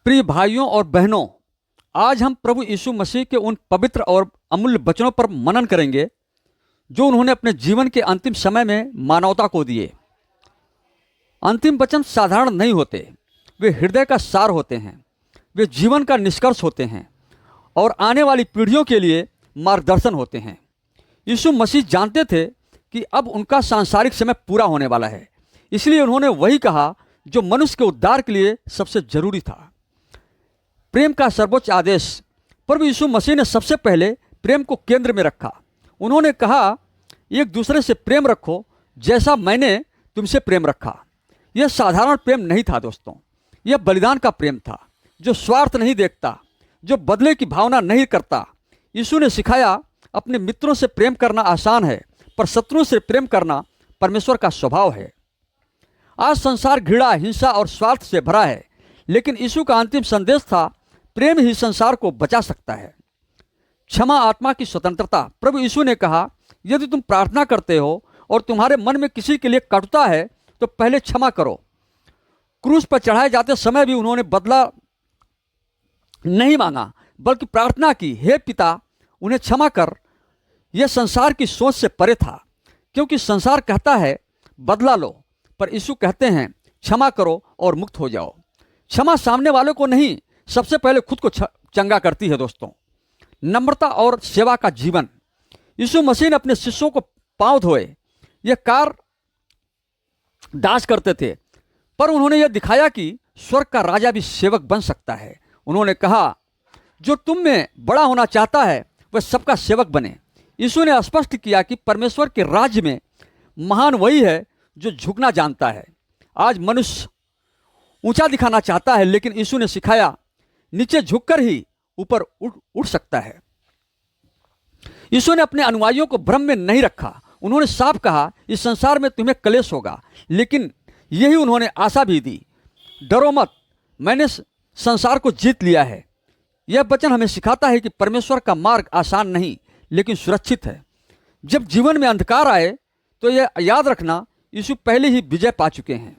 प्रिय भाइयों और बहनों, आज हम प्रभु यीशु मसीह के उन पवित्र और अमूल्य वचनों पर मनन करेंगे जो उन्होंने अपने जीवन के अंतिम समय में मानवता को दिए। अंतिम वचन साधारण नहीं होते, वे हृदय का सार होते हैं, वे जीवन का निष्कर्ष होते हैं और आने वाली पीढ़ियों के लिए मार्गदर्शन होते हैं। यीशु मसीह जानते थे कि अब उनका सांसारिक समय पूरा होने वाला है, इसलिए उन्होंने वही कहा जो मनुष्य के उद्धार के लिए सबसे जरूरी था। प्रेम का सर्वोच्च आदेश प्रभु यीशु मसीह ने सबसे पहले प्रेम को केंद्र में रखा। उन्होंने कहा, एक दूसरे से प्रेम रखो जैसा मैंने तुमसे प्रेम रखा। यह साधारण प्रेम नहीं था दोस्तों, यह बलिदान का प्रेम था जो स्वार्थ नहीं देखता, जो बदले की भावना नहीं करता। यीशु ने सिखाया, अपने मित्रों से प्रेम करना आसान है, पर शत्रुओं से प्रेम करना परमेश्वर का स्वभाव है। आज संसार घृणा, हिंसा और स्वार्थ से भरा है, लेकिन यीशु का अंतिम संदेश था, प्रेम ही संसार को बचा सकता है। क्षमा, आत्मा की स्वतंत्रता। प्रभु यीशु ने कहा, यदि तुम प्रार्थना करते हो और तुम्हारे मन में किसी के लिए कटुता है तो पहले क्षमा करो। क्रूस पर चढ़ाए जाते समय भी उन्होंने बदला नहीं मांगा, बल्कि प्रार्थना की, हे पिता, उन्हें क्षमा कर। यह संसार की सोच से परे था, क्योंकि संसार कहता है बदला लो, पर यीशु कहते हैं क्षमा करो और मुक्त हो जाओ। क्षमा सामने वालों को नहीं, सबसे पहले खुद को चंगा करती है दोस्तों। नम्रता और सेवा का जीवन। यीशु मसीह ने अपने शिष्यों को पांव धोए। यह कार दास करते थे, पर उन्होंने यह दिखाया कि स्वर्ग का राजा भी सेवक बन सकता है। उन्होंने कहा, जो तुम में बड़ा होना चाहता है वह सबका सेवक बने। यीशु ने स्पष्ट किया कि परमेश्वर के राज्य में महान वही है जो झुकना जानता है। आज मनुष्य ऊंचा दिखाना चाहता है, लेकिन यीशु ने सिखाया, नीचे झुककर ही ऊपर उठ सकता है। यीशु ने अपने अनुयायियों को भ्रम में नहीं रखा। उन्होंने साफ कहा, इस संसार में तुम्हें क्लेश होगा, लेकिन यही उन्होंने आशा भी दी, डरो मत, मैंने संसार को जीत लिया है। यह वचन हमें सिखाता है कि परमेश्वर का मार्ग आसान नहीं, लेकिन सुरक्षित है। जब जीवन में अंधकार आए तो यह याद रखना, यीशु पहले ही विजय पा चुके हैं।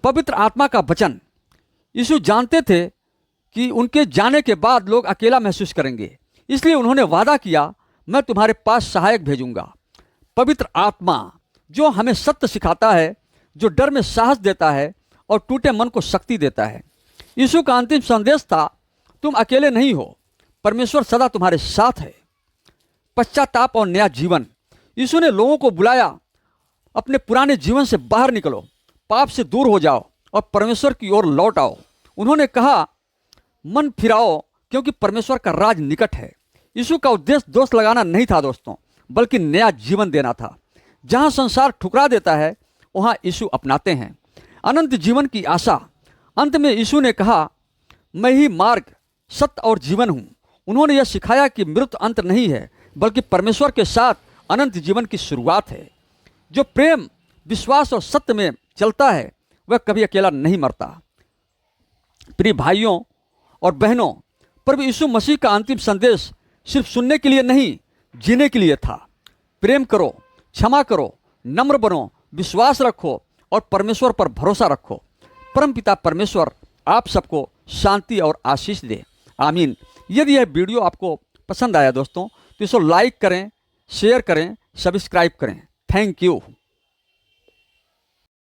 पवित्र आत्मा का वचन। यीशु जानते थे कि उनके जाने के बाद लोग अकेला महसूस करेंगे, इसलिए उन्होंने वादा किया, मैं तुम्हारे पास सहायक भेजूंगा। पवित्र आत्मा जो हमें सत्य सिखाता है, जो डर में साहस देता है और टूटे मन को शक्ति देता है। यीशु का अंतिम संदेश था, तुम अकेले नहीं हो, परमेश्वर सदा तुम्हारे साथ है। पश्चाताप और नया जीवन। यीशु ने लोगों को बुलाया, अपने पुराने जीवन से बाहर निकलो, पाप से दूर हो जाओ और परमेश्वर की ओर लौट आओ। उन्होंने कहा, मन फिराओ, क्योंकि परमेश्वर का राज निकट है। यीशु का उद्देश्य दोष लगाना नहीं था दोस्तों, बल्कि नया जीवन देना था। जहां संसार ठुकरा देता है, वहां यीशु अपनाते हैं अनंत जीवन की आशा। अंत में यीशु ने कहा, मैं ही मार्ग, सत्य और जीवन हूं। उन्होंने यह सिखाया कि मृत्यु अंत नहीं है, बल्कि परमेश्वर के साथ अनंत जीवन की शुरुआत है। जो प्रेम, विश्वास और सत्य में चलता है, वह कभी अकेला नहीं मरता। प्रिय भाइयों और बहनों, प्रभु यीशु मसीह का अंतिम संदेश सिर्फ सुनने के लिए नहीं, जीने के लिए था। प्रेम करो, क्षमा करो, नम्र बनो, विश्वास रखो और परमेश्वर पर भरोसा रखो। परमपिता परमेश्वर आप सबको शांति और आशीष दे। आमीन। यदि यह वीडियो आपको पसंद आया दोस्तों, तो इसे लाइक करें, शेयर करें, सब्सक्राइब करें। Thank you.